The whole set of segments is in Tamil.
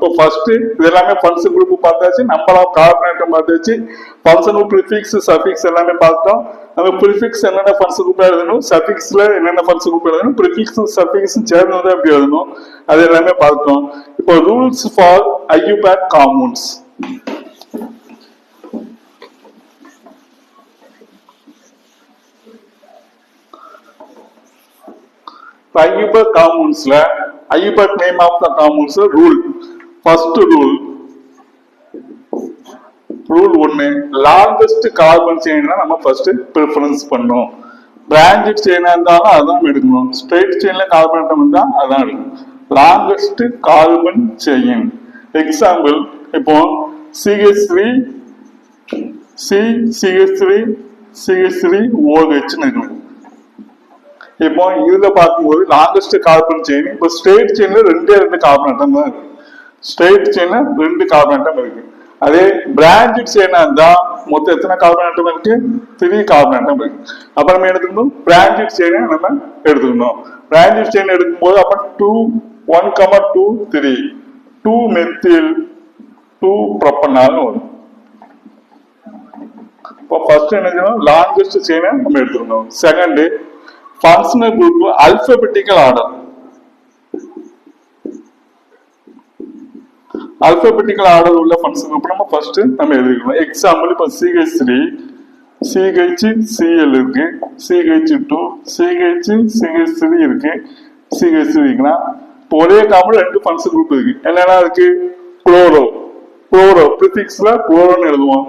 அப்போ ஃபர்ஸ்ட் இது எல்லாமே ஃபங்க்ஷன் குரூப் பார்த்தாச்சு, நம்பர் ஆஃப் கார்பனேட்டம் பார்த்தாச்சு, ஃபங்க்ஷனல் ப்ரிஃபிக்ஸ் சஃபிக்ஸ் எல்லாமே பார்த்தோம். அந்த ப்ரிஃபிக்ஸ் என்னென்ன ஃபங்க்ஷன் குரூப் எழுதணும், சஃபிக்ஸ்ல என்னென்ன ஃபங்க்ஷன் குரூப் எழுதணும், ப்ரிஃபிக்ஸும் சஃபிக்ஸும் சேர்ந்து எப்படி எழுதணும் அது எல்லாமே பார்த்தோம். இப்போ rules for IUPAC compounds. IUPAC compoundsல IUPAC name of the compounds rule. First rule 1 longest carbon chain நம்ம first preference பண்ணோம். branched chain இருந்தாலும் அதான் எடுக்கணும், straight chainல கார்பன் ஆட்டம் இருந்தா அதான் எடுக்கணும். longest carbon chain example இப்போ CH3 OH ன்னு இருக்கு. இப்போ இதுல பார்க்கும்போது லாங்கஸ்ட் கார்பன் செயின், இப்போ ஸ்ட்ரெயிட் செயின்ல ரெண்டு கார்பன் ஆட்டம் தான் இருக்கு, ஸ்ட்ரெயிட் செயின்ல 2 கார்பன் ஆட்டம் இருக்கு. அதே பிரான்ச்ட் செயினா இருந்தா மொத்தம் எத்தனை கார்பன் ஆட்டம் இருக்கு, 3 கார்பன் ஆட்டம் இருக்கு. அப்ப நம்ம எடுத்துக்கணும் பிரான்ச்ட் செயினை நம்ம எடுத்துக்கணும். பிரான்ச்ட் செயின் எடுக்கும்போது அப்ப 1,2 3 2 மெத்தில் 2 ப்ரோபனால் வரும். இப்போ ஃபர்ஸ்ட் என்ன லாங்கஸ்ட் செயினை நம்ம எடுத்துக்கணும். Second functional group alphabetical order. Alphabetical order உள்ள functional group நம்ம first நம்ம எழுதிக்கணும். எக்ஸாம்பிள் இப்போ CH3 CHCl இருக்கு, CH2 CH3 இருக்கு, CH3 இருக்குன்னா ஒரே காம்பவுண்ட் 2 functional group இருக்கு. என்னன்னா இருக்கு குளோரோ ப்ரிஃபிக்ஸ்ல குளோரோன்னு எழுதுவோம்,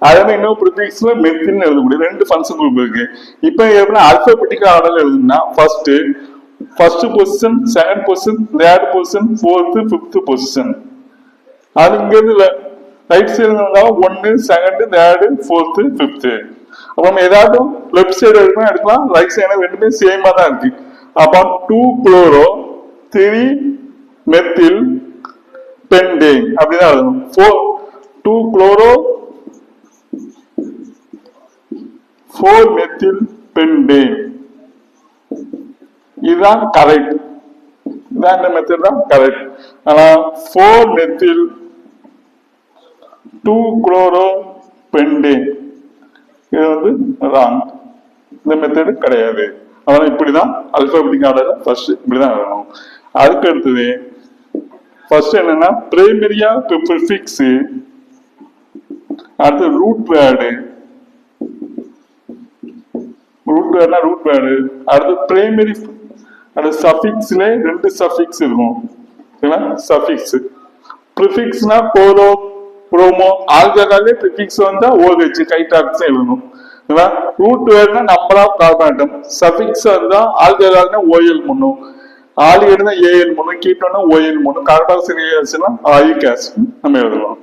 அதே மாதிரி இன்னும் ப்ரிஃபிக்ஸ்ல மெத்தில்னு எழுதக்கூடிய 2 ஃபங்க்ஷன் குரூப் இருக்கு. இப்போ எப்படின்னா அல்பபெட்டிக்கல் ஆர்டர்ல எழுதுனா first position, second position, third position, fourth, fifth position. அது இங்க இருந்து ரைட் சைடு இருந்தாலும் 1 செகண்ட் தேர்ட் ஃபோர்த் ஃபிஃப்த். அப்போ நம்ம ஏதாவது லெஃப்ட் சைடு எடுக்கலாம், ரைட் சைடு ரெண்டுமே சேமா தான் இருக்கு. அப்போ 2 குளோரோ 3 மெத்தில் பெண்டேன் அப்படிதான் எழுதணும். 2 குளோரோ 4 மெத்தில் பெண்டேன், இதுதான் கரெக்ட், இதான் இந்த மெத்தட் தான் கரெக்ட். ஆனா 4 மெத்தில் 2 குளோரோ பெண்டேன் இது வந்து ராங், இந்த மெத்தட் கிடையாது. அதனால இப்படிதான் அல்பாபெட்டிக் ஆர்டர் ஃபர்ஸ்ட் இப்படிதான் எழுதணும். அதுக்கு அடுத்தது ஃபர்ஸ்ட் என்னன்னா பிரைமரியா ப்ரிஃபிக்ஸ், அடுத்து ரூட் வேர்டு, அடுத்து பிரைமரி, அடுத்து சஃபிக்ஸ்ல 2 சஃபிக்ஸ் இருக்கும். சஃபிக்ஸ் ப்ரிஃபிக்ஸ்னா போரோ புரோமோ ஆல்கஹாலே ப்ரிஃபிக்ஸ் வந்தா OH கைடாக்ஸ் எழுதணும். ரூட் வேர்டுனா number of carbon atom, suffix வந்தா ஆல்கஹால்னா OL முன்னும், ஆலிகேட்னா AL முன்னும், கீட்டோனா OL முன்னும், கார்பாக்சிலிக் ஆசிட்னா ஆயிக் ஆசிட் நம்ம எழுதலாம்.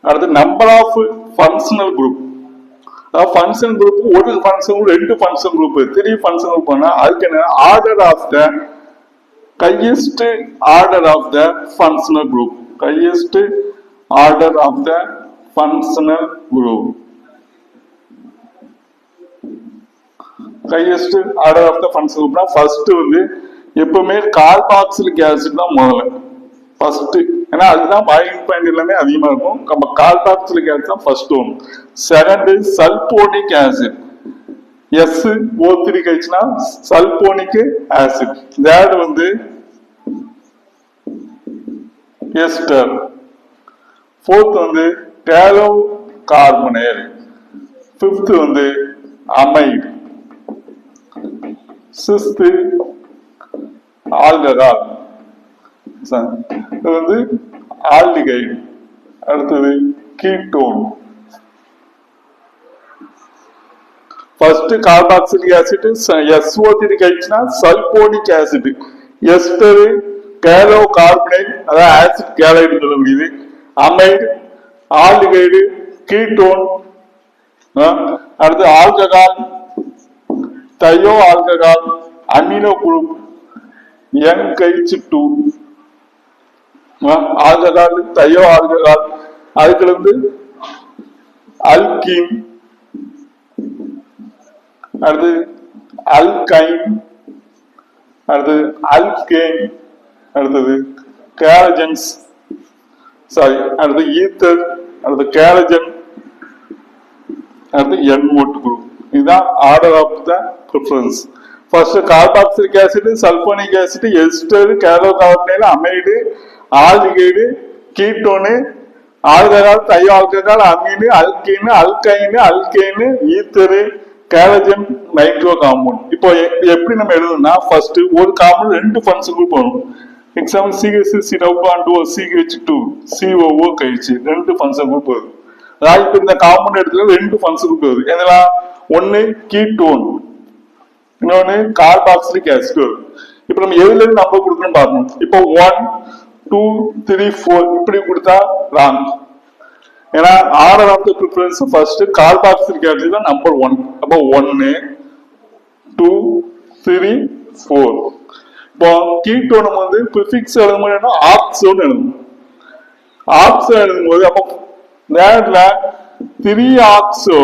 அடுத்து number of functional group. Function group ஒரு function group 2 function group 3 function group பண்ணா அதுக்கு என்ன order of the highest order of the functional group, highest order of the functional group, highest order of the functional குரூப்னா ஃபர்ஸ்ட் வந்து எப்பவுமே கார்பாக்சிலிக் ஆசிட் தான் முதல்ல ஃபர்ஸ்ட், ஏன்னா அதுதான் பாயிலிங் பாயிண்ட் எல்லாமே அதிகமா இருக்கும். நம்ம கார்பாக்சிலிக் ஆசிட் தான் first one. Second sulphonic acid, SO3 கழிச்சுனா சல்போனிக் ஆசிட். தேர்ட் வந்து எஸ்டர். ஃபோர்த் வந்து டேலோ கார்பனேட். ஃபிஃப்த் வந்து அமைட். சிக்ஸ்த் ஆல்கஹால், இது வந்து ஆல்டிகைடு. அடுத்தது ketone. First carboxylic acid, SO3 கழிச்சுனா sulphonic acid, ester halo carbonate அதாவது ஆசிட் கேலைடு சொல்ல முடியுது, அமைடு ஆல்டிகைடு கீட்டோன். அடுத்து alcohol, thio alcohol, amino group NH2 alcohol, thio alcohol. அதுக்கு வந்து அல்கின், அடுத்து அல்கைன், அடுத்தது அல்கேன், அடுத்தது கேலஜன்ஸ், சாரி அடுத்து ஈத்தர், அடுத்து கேலஜன், அடுத்து என்மோட் குரூப். இதுதான் order of the preference. First carboxylic acid, sulphonic acid, ester, halocarbonate, amide, aldehyde, ketone, alcohol, thio alcohol, amine, alkene, alkyne, alkane, ether, halogen, nitro compound. இப்போ எப்படி நம்ம எழுதணும்னா ஃபர்ஸ்ட் ஒரு காம்பவுண்ட் ரெண்டு ஃபங்க்ஷன் குரூப் வரும். எக்ஸாம்பிள் CH2 CH2 COO கழிச்சு ரெண்டு ஃபங்க்ஷன் குரூப் வருது. அதாவது இப்போ இந்த காம்பவுண்ட் எடுத்துல ரெண்டு ஃபங்க்ஷன் குரூப் வருது. என்னலாம், ஒன்னு கீட்டோன், இன்னொன்னு கார்பாக்சிலிக் ஆசிட் வருது. இப்போ நம்ம எதுல இருந்து நம்பர் கொடுக்கணும்னு பார்க்கணும். இப்போ 1 2 3 4 இப்படி கொடுத்தா ராங். ஏன்னா order of the preference first carboxylic acid தான் நம்பர் 1. அப்போ 1 2 3 4. இப்போ கீட்டோன் வந்து ப்ரிஃபிக்ஸ் எழுதும்போது ஆக்சோன்னு எழுதணும். ஆக்சோ எழுதும்போது அப்போ நேரத்துல 3 ஆக்சோ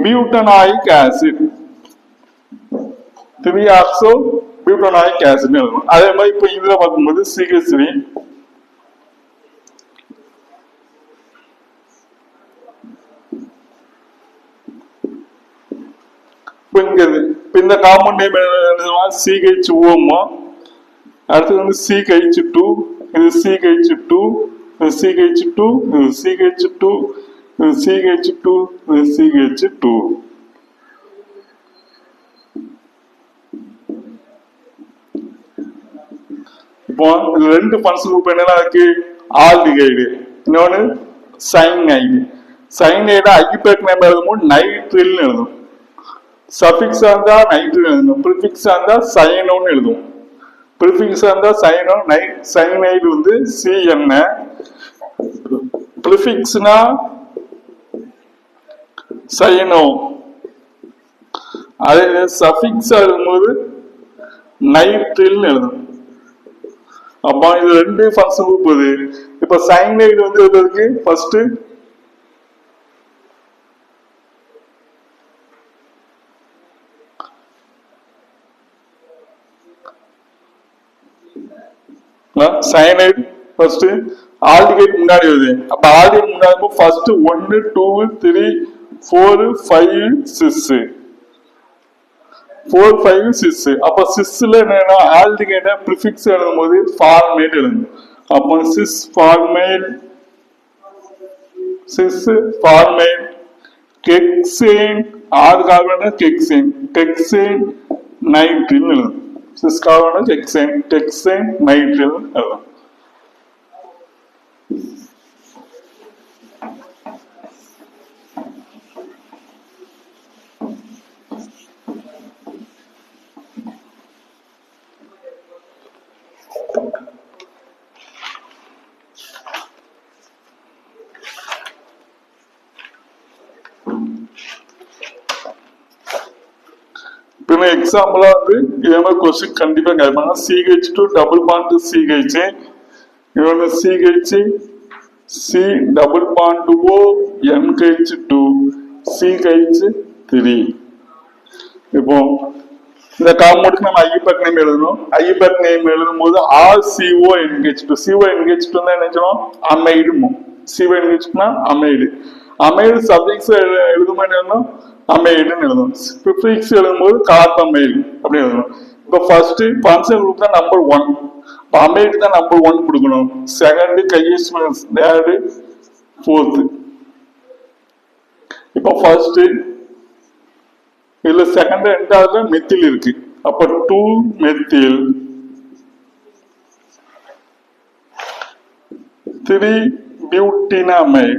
பியூட்டனாயிக் ஆசிட், 3 ஆக்சோ பியூட்டனாயிக் ஆசிட் எழுதணும். அதே மாதிரி இப்போ இதுல பார்க்கும்போது CH3 இந்த காம்பவுண்ட் நேம் CH2, அடுத்தது வந்து CH2, இது CH2, இது CH2, இது CH2, இது CH2, இது CH2. இப்போ இது ரெண்டு ஃபங்க்ஷன் குரூப் என்னெல்லாம் இருக்கு, ஆல்டிகைடு, இன்னொன்னு சைனைடு. சைனைடு ஐபேக் நேம் எழுதும்போது நைட்ரில் எழுதும். சஃபிக்ஸ் இருந்தா நைட்ரில் எழுதணும், ப்ரிஃபிக்ஸ் இருந்தா சயனோன்னு எழுதுவோம். ப்ரிஃபிக்ஸ் இருந்தா சயனோ, சைனைடு வந்து CN, ப்ரிஃபிக்ஸ்னா சயனோ. அதே சஃபிக்ஸ் எழுதும்போது நைட்ரில் எழுதணும். அப்போ இது ரெண்டு ஃபங்க்ஷன் குரூப் வருது. இப்ப சைனைடு வந்து எதுக்கு ஃபர்ஸ்ட் சைனைடு ஃபர்ஸ்ட் ஆல்டிகைட் முன்னாடி வருது. அப்ப ஆல்டிகைட் முன்னாடி ஃபர்ஸ்ட் 1 2 3 4 5 6 4 5 6. அப்ப 6ல என்னன்னா ஆல்டிகைட ப்ரிஃபிக்ஸ் எழுதும்போது ஃபார்மேட் எழுதணும். அப்போ சிஸ் ஃபார்மேட், சிஸ் ஃபார்மேட், கெக்சேன், ஆறு கார்பன் கெக்சேன், கெக்சேன் நைட்ரில் எழுதணும். சிஸ் கார்பன் கெக்சேன், கெக்சேன் நைட்ரில் எழுதணும். எக்ஸாம்பிளா வந்து இதே மாதிரி கொஸ்டின் கண்டிப்பா கேட்பாங்க. CH2 டபுள் பாண்ட் CH, இன்னொன்னு CH C double bond O NH2 CH3. இப்போ இந்த காம்பவுண்டுக்கு நம்ம ஐபேக் நேம் எழுதணும். ஐபேக் நேம் எழுதும் போது RCONH2, CONH2 தான் என்ன சொல்லணும், amide. CONH2 amide. Amide subjects எழுதும்போது என்ன அமைடுன்னு எழுதணும். ப்ரிஃபிக்ஸ் எழுதும்போது கார்பமைடு அப்படி எழுதணும். இப்போ ஃபர்ஸ்ட் ஃபங்க்ஷன் குரூப் தான் நம்பர் 1, அமைடு தான் நம்பர் 1 கொடுக்கணும். Second guys, third, fourth. இப்போ ஃபர்ஸ்ட் இதுல செகண்ட் ரெண்டாவது மெத்தில் இருக்கு. அப்ப 2 மெத்தில், 3 பியூட்டினமைடு,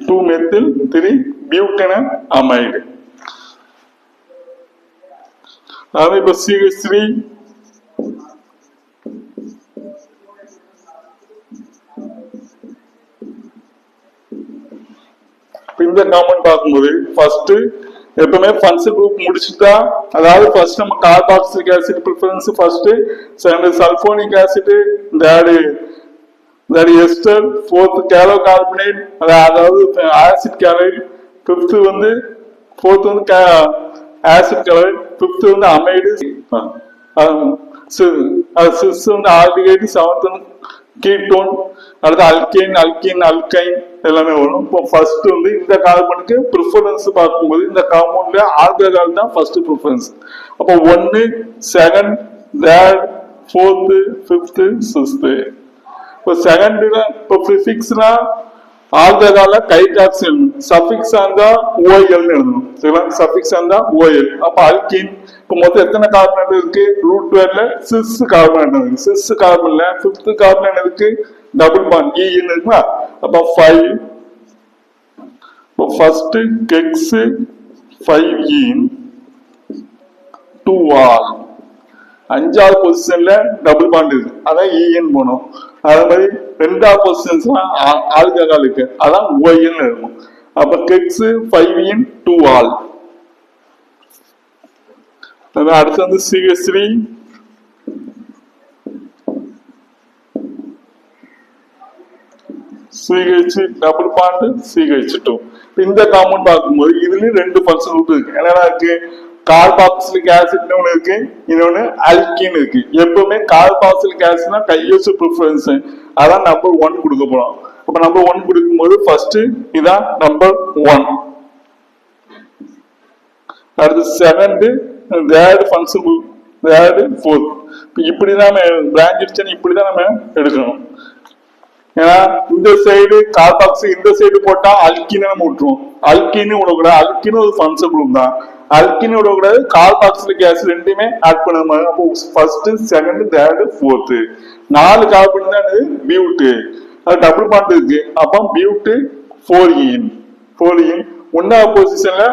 2 மெத்தில் 3 பியூட்டினமைடு. அதாவது இப்ப CH3 இந்த காம்பவுண்ட் பார்க்கும்போது ஃபர்ஸ்ட் எப்பவுமே ஃபங்க்ஷன் குரூப் முடிச்சுட்டா, அதாவது ஃபர்ஸ்ட் நம்ம carboxylic acid preference first, second sulphonic acid, third that ester, fourth chlorocarbonate, அதாவது ஆசிட் chloride, fifth வந்து fourth வந்து ஆசிட் chloride, fifth வந்து அமைடு, சிக்ஸ்த் வந்து ஆல்டிகைடு, செவன்த் வந்து கீட்டோன், அடுத்து அல்கேன், அல்கீன், அல்கைன் எல்லாமே வரும். இப்போ ஃபர்ஸ்ட் வந்து இந்த கார்பனுக்கு ப்ரிஃபரன்ஸ் பார்க்கும்போது இந்த காம்பவுண்ட்ல ஆல்கஹால் தான் ஃபர்ஸ்ட் ப்ரிஃபரன்ஸ். அப்போ 1, 2, 3, 4, 5, 6. இப்போ செகண்ட்ல இப்போ ப்ரிஃபிக்ஸ்னா ஆல்கஹால கைகாக்சில், சஃபிக்ஸ் இருந்தா ஓஎல் எழுதணும். சரிங்களா? சஃபிக்ஸ் இருந்தா ஓஎல். அப்ப அல்கீன் இப்போ மொத்தம் எத்தனை கார்பன் இருக்கு? ரூட் வேர்ல 6 கார்பன் இருக்கு. 6 கார்பன்ல 5th கார்பன் இருக்கு டபுள் பாண்ட் ஈன்னு இருக்குமா? அப்ப 5. இப்போ ஃபர்ஸ்ட் கெக்ஸ் 5 ஈன் 2 ஆல். 5வது பொசிஷன்ல டபுள் பாண்ட் இருக்கு, அதான் ஈஎன் போனோம். அதே மாதிரி 2வது பொசிஷன்ஸ்ல ஆல்கஹால் இருக்கு, அதான் ஓஎன் இருக்கும். அப்ப கெக்ஸ் 5 ஈன் 2 ஆல். அடுத்து வந்து CH3 CH double bond CH2. இந்த காம்பவுண்ட் பார்க்கும்போது இதுலயும் 2 ஃபங்க்ஷன் குரூப் இருக்கு. என்னன்னா இருக்கு? கார்பாக்சிலிக் ஆசிட்னு ஒண்ணு இருக்கு, இன்னொன்னு அல்கீன் இருக்கு. எப்பவுமே கார்பாக்சிலிக் ஆசிட்னா கையோசு ப்ரிஃபரன்ஸ், அதான் நம்பர் 1 கொடுக்க போறோம். அப்ப நம்பர் 1 கொடுக்கும்போது ஃபர்ஸ்ட் இதான் நம்பர் 1. அடுத்து second third function group, third fourth. இப்படிதான் பிரான்ச் இப்படிதான் நம்ம எடுக்கணும். ஏன்னா இந்த சைடு கார்பாக்சி, இந்த சைடு போட்டா அல்கீன் நம்ம விட்டுருவோம். அல்கீன் விடக்கூடாது, அல்கீன் ஒரு ஃபங்க்ஷன் குரூப் தான். அல்கீன் விடக்கூடாது, கார்பாக்சிலிக் ஆசிட் ரெண்டுமே ஆட் பண்ண. அப்போ first, second, third, fourth 4 carbon தான் பியூட். அது டபுள் பாண்ட் இருக்கு. அப்போ பியூட் 4 ஈன் 1வது பொசிஷன்ல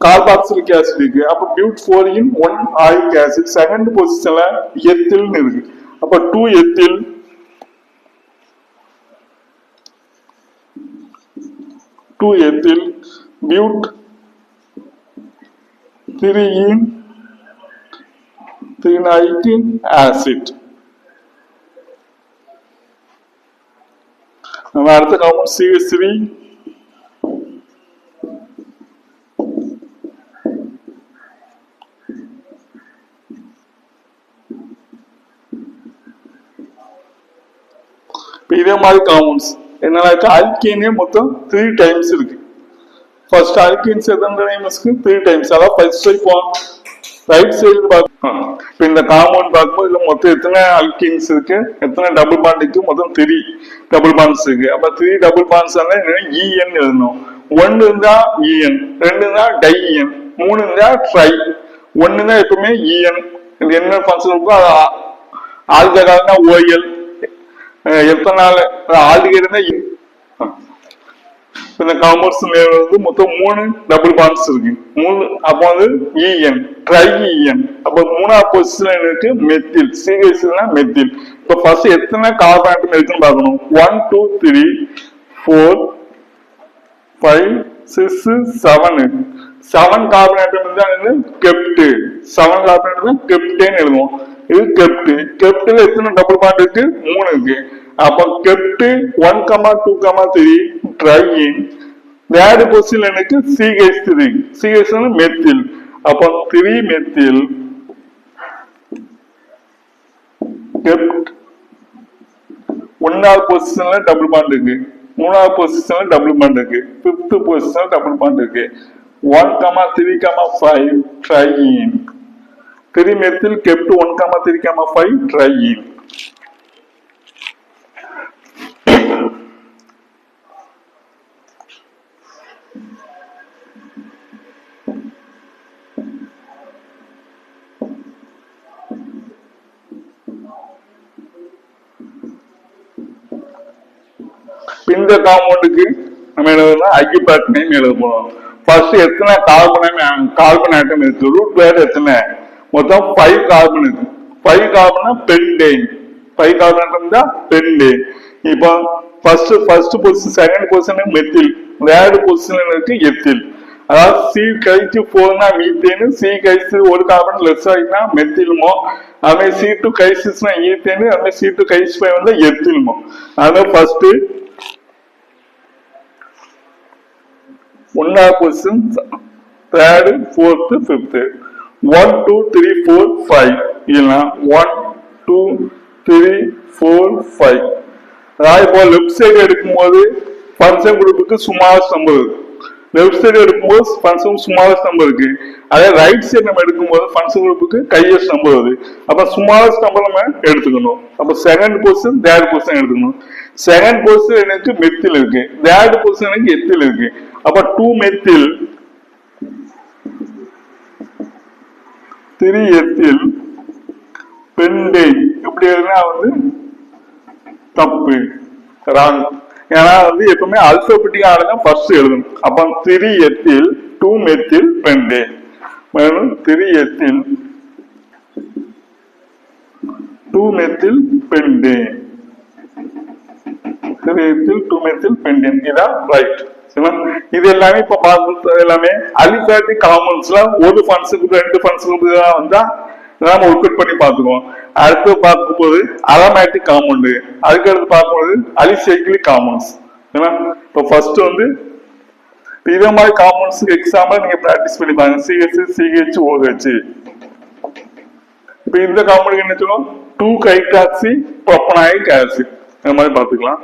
கார்பாக்சிலிக் ஆசிட் இருக்கு. அப்ப பியூட் 4 ஈன் 1 ஆயிக் ஆசிட். செகண்ட் பொசிஷன்ல எத்தில் இருக்கு. அப்ப 2 எத்தில், 2 எத்தில் பியூட் 3 ஈன் 3 ஆயிக் ஆசிட். நம்ம அடுத்த காம்பவுண்ட் CH3 இதே மாதிரி காம்பவுண்ட்ஸ் என்னன்னா அல்கீனே மொத்தம் 3 டைம்ஸ் இருக்கு. ஃபர்ஸ்ட் அல்கீன்ஸ் எத்தனை டைம்ஸ் இருக்கு? 3 டைம்ஸ். அதாவது ஃபர்ஸ்ட் இப்போ ரைட் சைடு பார்க்கணும். இப்போ இந்த காம்பவுண்ட் பார்க்கும்போது இதுல மொத்தம் எத்தனை அல்கீன்ஸ் இருக்கு, எத்தனை டபுள் பாண்ட் இருக்கு? மொத்தம் 3 டபுள் பாண்ட்ஸ் இருக்கு. அப்ப 3 டபுள் பாண்ட்ஸ் ஈஎன் எழுதணும். 1 இருந்தா ஈஎன், 2 இருந்தா டைஇஎன், 3 இருந்தா ட்ரை, 1 தான் எப்பவுமே ஈஎன். இது என்ன ஃபங்க்ஷன் இருக்கோ அது ஆல்கஹால்னா ஓஎல், எத்தனை நாள் ஆல்டிகைடு தான். இந்த காம்பவுண்ட்ஸ் வந்து மொத்தம் 3 டபுள் பாண்ட்ஸ் இருக்கு. 3 அப்போ வந்து ஈஎன், ட்ரை ஈஎன். அப்ப 3வது பொசிஷன்ல இருக்கு மெத்தில், CH3னா மெத்தில். இப்ப ஃபர்ஸ்ட் எத்தனை கார்பன் ஆட்டம் இருக்குன்னு பார்க்கணும். 1 2 3 4 5 6 7 7 கார்பன் ஆட்டம் இருந்தா கெப்ட். 7 கார்பன் ஆட்டம் கெப்டேன்னு எழுதுவோம். இது கெப்ட். கெப்ட்ல எத்தனை டபுள் பாண்ட் இருக்கு? 3 இருக்கு. அப்ப கெப்ட் 1, 2, 3 ட்ரையின். தேர்ட் பொசிஷன்ல எனக்கு CH3. CH3 methyl. அப்ப 3 மெத்தில் கெப்ட். 1வது பொசிஷன்ல டபுள் பாண்ட் இருக்கு, 3வது பொசிஷன்ல டபுள் பாண்ட் இருக்கு, 5th பொசிஷன்ல டபுள் பாண்ட் இருக்கு. 1, 3, 5 ட்ரையின். 3 methyl kept 1, 3, 5 train. இந்த காம்பவுண்டுக்கு நம்ம எழுதுனா ஐயூபேட் நேம் எழுத போறோம். ஃபர்ஸ்ட் எத்தனை கார்பன் ஆட்டம் இருக்கு? ரூட் வேர் எத்தனை? மொத்தம் 5 கார்பன் இருக்கு. 5 கார்பனா பென்டேன். 5 கார்பன் ஆட்டம் தான் பென்டேன். இப்போ first position, second position methyl, third position இருக்கு எத்தில். அதாவது சி கழிச்சு போர்னா மீத்தேனு, சி கழிச்சு ஒரு கார்பன் லெஸ் ஆகினா மெத்திலுமோ, அதுமாதிரி C2 கழிச்சுனா ஈத்தேனு, அதுமாதிரி C2 கழிச்சு போய் வந்து எத்திலுமோ. அதான் ஃபர்ஸ்ட் 1வது பொசிஷன், 3rd 4th 5th 1 2 3 4 5 இல்லைன்னா 1 2 3 4 5. அதாவது இப்போ லெஃப்ட் சைடு எடுக்கும்போது ஃபங்க்ஷன் குரூப்புக்கு ஸ்மாலஸ்ட் நம்பர் இருக்கு, லெஃப்ட் சைடு எடுக்கும்போது ஃபங்க்ஷன் ஸ்மாலஸ்ட் நம்பர் இருக்கு. அதே ரைட் சைடு நம்ம எடுக்கும்போது ஃபங்க்ஷன் குரூப்புக்கு ஹையஸ்ட் நம்பர் வருது. அப்ப ஸ்மாலஸ்ட் நம்பர் நம்ம எடுத்துக்கணும். அப்ப செகண்ட் பொசிஷன், தேர்ட் பொசிஷன் எடுத்துக்கணும். செகண்ட் பொசிஷன் எனக்கு மெத்தில் இருக்கு, தேர்ட் பொசிஷன் எனக்கு எத்தில் இருக்கு. அப்ப 2 மெத்தில் 3 எத்தில் பெண்டேன் இப்படி எழுதினா வந்து தப்பு, ராங். ஏன்னா வந்து எப்பவுமே அல்பபெட்டிக் ஆர்டர் ஃபர்ஸ்ட் எழுதணும். அப்ப 3 எத்தில் 2 மெத்தில் பெண்டேன், மேலும் 3 எத்தில் 2 மெத்தில் பெண்டேன், 3 எத்தில் 2 மெத்தில் பெண்டேன், இதான் ரைட். இது எல்லாமே இப்ப பார்த்து எல்லாமே அலிஃபேட்டிக் காம்பவுண்ட்ஸ்ல ஒரு ஃபங்க்ஷன் 2 ஃபங்க்ஷன் வந்தா நாம ஒர்க் அவுட் பண்ணி பார்த்துக்குவோம். அடுத்து பார்க்கும்போது அரோமேட்டிக் காம்பவுண்ட், அதுக்கு அடுத்து பார்க்கும்போது அலிசைக்ளிக் காம்பவுண்ட்ஸ். இப்போ ஃபர்ஸ்ட் வந்து இதே மாதிரி காம்பவுண்ட்ஸ் எக்ஸாம்பிள் நீங்க பிராக்டிஸ் பண்ணி பாருங்க. CH CH OH. இப்போ இந்த காம்பவுண்ட் என்ன சொல்லுவோம், 2 ஹைட்ராக்சி ப்ரோபனாயிக் ஆசிட், இந்த மாதிரி பார்த்துக்கலாம்.